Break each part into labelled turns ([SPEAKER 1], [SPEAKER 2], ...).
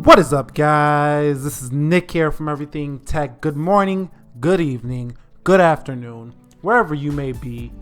[SPEAKER 1] What is up, guys? This is Nick here from Everything Tech. Good morning, good evening, good afternoon, wherever you may be.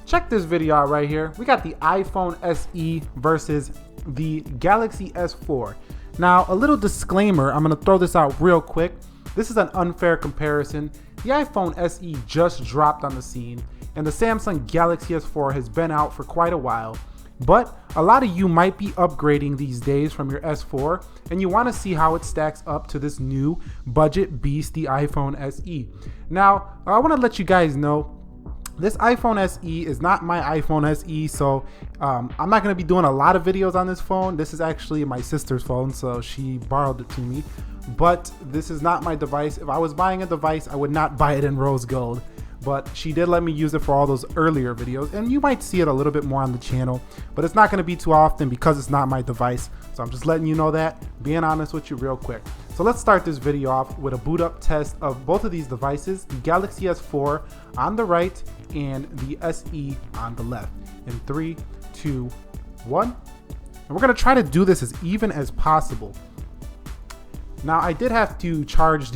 [SPEAKER 1] Check this video out right here. We got the iPhone SE versus the Galaxy S4. Now, a little disclaimer, I'm going to throw this out real quick. This is an unfair comparison. The iPhone SE just dropped on the scene, and the Samsung Galaxy S4 has been out for quite a while. But a lot of you might be upgrading these days from your S4 and you want to see how it stacks up to this new budget beast, the iPhone SE. Now, I want to let you guys know this iPhone SE is not my iPhone SE, so I'm not going to be doing a lot of videos on this phone. This is actually my sister's phone, so she borrowed it to me. But this is not my device. If I was buying a device, I would not buy it in rose gold. But she did let me use it for all those earlier videos, and you might see it a little bit more on the channel, but it's not going to be too often because it's not my device. So I'm just letting you know that, being honest with you real quick. So let's start this video off with a boot up test of both of these devices, the Galaxy S4 on the right and the SE on the left. In 3, 2, 1. And we're going to try to do this as even as possible. Now, I did have to charge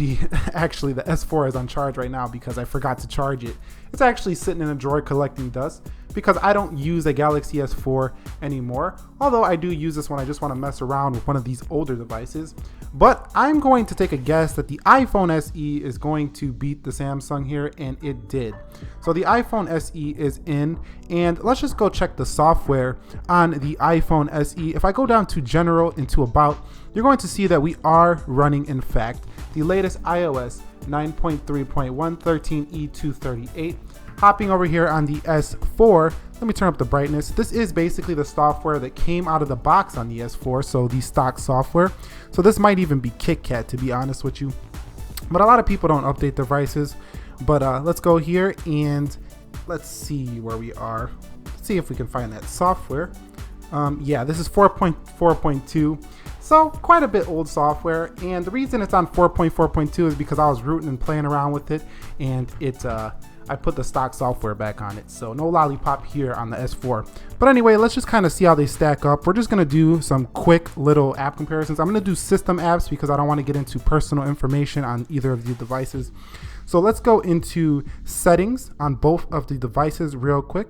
[SPEAKER 1] actually the S4 is on charge right now because I forgot to charge it. It's actually sitting in a drawer collecting dust because I don't use a Galaxy S4 anymore. Although I do use this when I just want to mess around with one of these older devices. But I'm going to take a guess that the iPhone SE is going to beat the Samsung here, and it did. So the iPhone SE is in, and let's just go check the software on the iPhone SE. If I go down to General into About, you're going to see that we are running, in fact, the latest iOS 9.3.1 13E238. Hopping over here on the S4, let me turn up the brightness. This is basically the software that came out of the box on the S4, so the stock software. So this might even be KitKat, to be honest with you. But a lot of people don't update devices. But let's go here and let's see where we are. Let's see if we can find that software. Yeah, this is 4.4.2. So quite a bit old software, and the reason it's on 4.4.2 is because I was rooting and playing around with it, and I put the stock software back on it. So no lollipop here on the S4. But anyway, let's just kind of see how they stack up. We're just going to do some quick little app comparisons. I'm going to do system apps because I don't want to get into personal information on either of the devices. So let's go into settings on both of the devices real quick.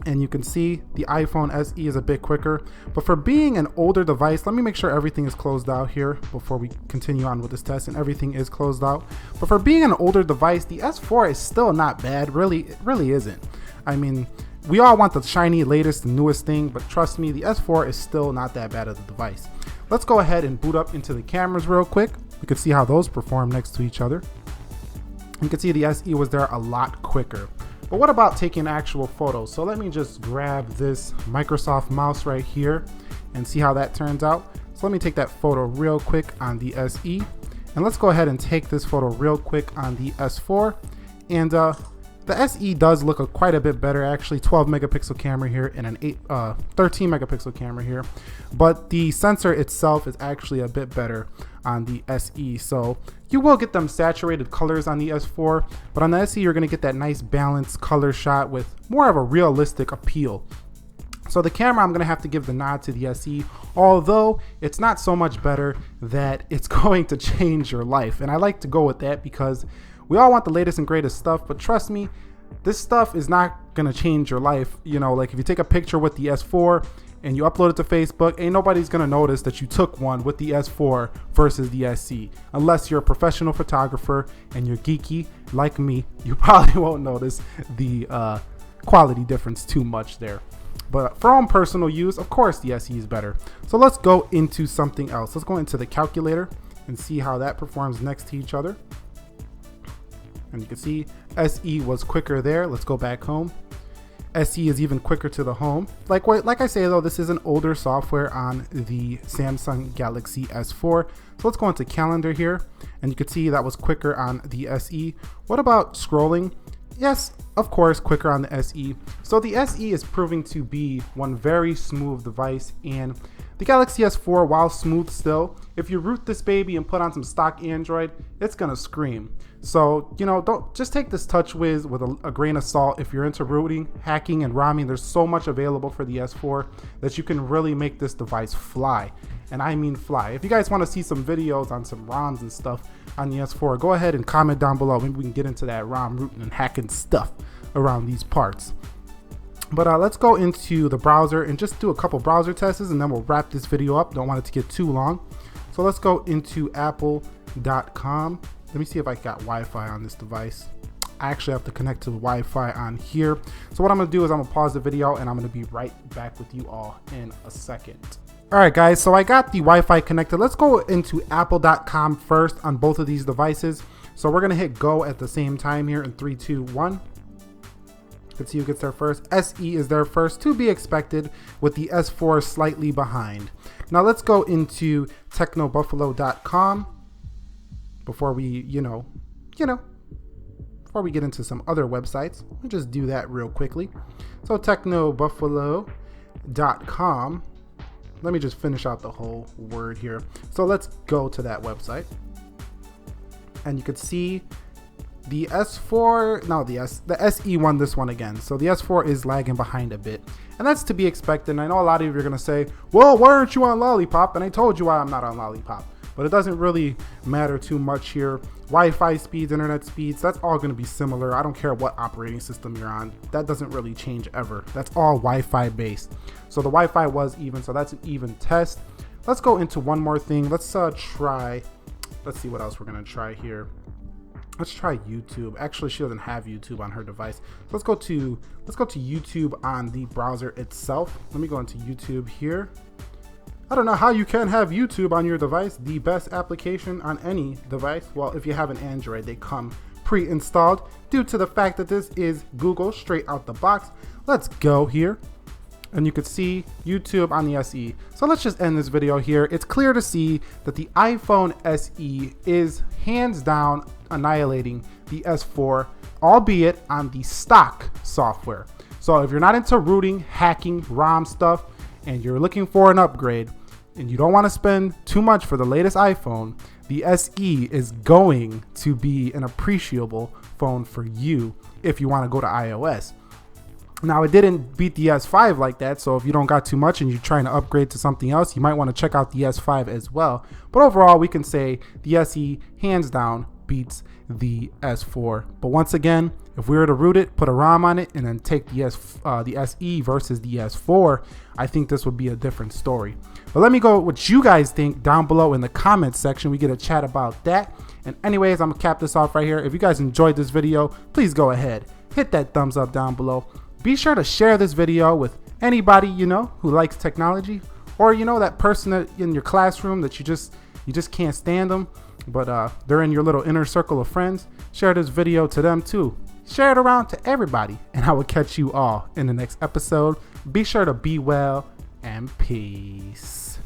[SPEAKER 1] And you can see the iPhone SE is a bit quicker, but for being an older device, let me make sure everything is closed out here before we continue on with this test, and everything is closed out. But for being an older device, the S4 is still not bad. Really, it really isn't. I mean, we all want the shiny, latest, and newest thing, but trust me, the S4 is still not that bad of a device. Let's go ahead and boot up into the cameras real quick. We can see how those perform next to each other. You can see the SE was there a lot quicker. But what about taking actual photos? So let me just grab this Microsoft mouse right here and see how that turns out. So let me take that photo real quick on the SE. And let's go ahead and take this photo real quick on the S4. And the SE does look quite a bit better, actually. 12 megapixel camera here and an 13 megapixel camera here. But the sensor itself is actually a bit better on the SE. So you will get them saturated colors on the S4, but on the SE you're going to get that nice balanced color shot with more of a realistic appeal. So the camera, I'm going to have to give the nod to the SE, although it's not so much better that it's going to change your life. And I like to go with that because we all want the latest and greatest stuff, but trust me, this stuff is not going to change your life. You know, like if you take a picture with the S4 and you upload it to Facebook, ain't nobody's going to notice that you took one with the S4 versus the SE. Unless you're a professional photographer and you're geeky like me, you probably won't notice the quality difference too much there. But for own personal use, of course the SE is better. So let's go into something else. Let's go into the calculator and see how that performs next to each other. And you can see SE was quicker there. Let's go back home. SE is even quicker to the home. Like I say though, this is an older software on the Samsung Galaxy S4. So let's go into calendar here, and you can see that was quicker on the SE. What about scrolling? Yes, of course, quicker on the SE. So the SE is proving to be one very smooth device, and the Galaxy S4, while smooth still, if you root this baby and put on some stock Android, it's gonna scream. So, you know, don't just take this TouchWiz with a grain of salt. If you're into rooting, hacking, and ROMing, there's so much available for the S4 that you can really make this device fly. and I mean fly. If you guys want to see some videos on some ROMs and stuff on the S4, go ahead and comment down below. Maybe we can get into that ROM rooting and hacking stuff around these parts. But let's go into the browser and just do a couple browser tests, and then we'll wrap this video up. Don't want it to get too long. So let's go into apple.com. Let me see if I got Wi-Fi on this device. I actually have to connect to the Wi-Fi on here. So what I'm gonna do is I'm gonna pause the video and I'm gonna be right back with you all in a second. All right, guys, so I got the Wi-Fi connected. Let's go into apple.com first on both of these devices. So we're gonna hit go at the same time here in 3, 2, 1. Let's see who gets there first. SE is there first, to be expected, with the S4 slightly behind. Now let's go into technobuffalo.com before we, before we get into some other websites. We'll just do that real quickly. So technobuffalo.com. Let me just finish out the whole word here. So let's go to that website. And you could see the S4, no, the SE won this one again. So the S4 is lagging behind a bit. And that's to be expected. And I know a lot of you are going to say, well, why aren't you on Lollipop? And I told you why I'm not on Lollipop. But it doesn't really matter too much here. Wi-Fi speeds, internet speeds, that's all going to be similar. I don't care what operating system you're on. That doesn't really change ever. That's all Wi-Fi based. So the Wi-Fi was even, so that's an even test. Let's go into one more thing. Let's see what else we're going to try here. Let's try YouTube. Actually, she doesn't have YouTube on her device. So let's go to YouTube on the browser itself. Let me go into YouTube here. I don't know how you can have YouTube on your device. The best application on any device. Well, if you have an Android, they come pre-installed due to the fact that this is Google straight out the box. Let's go here. And you could see YouTube on the SE. So let's just end this video here. It's clear to see that the iPhone SE is hands down annihilating the S4, albeit on the stock software. So if you're not into rooting, hacking, ROM stuff, and you're looking for an upgrade, and you don't want to spend too much for the latest iPhone, the SE is going to be an appreciable phone for you if you want to go to iOS. Now, it didn't beat the S5 like that, so if you don't got too much and you're trying to upgrade to something else, you might want to check out the S5 as well. But overall, we can say the SE hands down beats the S4. But once again, if we were to root it, put a ROM on it, and then take the SE versus the S4, I think this would be a different story. But let me go what you guys think down below in the comments section. We get a chat about that. And anyways, I'm gonna cap this off right here. If you guys enjoyed this video, please go ahead, hit that thumbs up down below. Be sure to share this video with anybody you know who likes technology, or that person in your classroom that you just can't stand them, but they're in your little inner circle of friends. Share this video to them too. Share it around to everybody, and I will catch you all in the next episode. Be sure to be well and peace.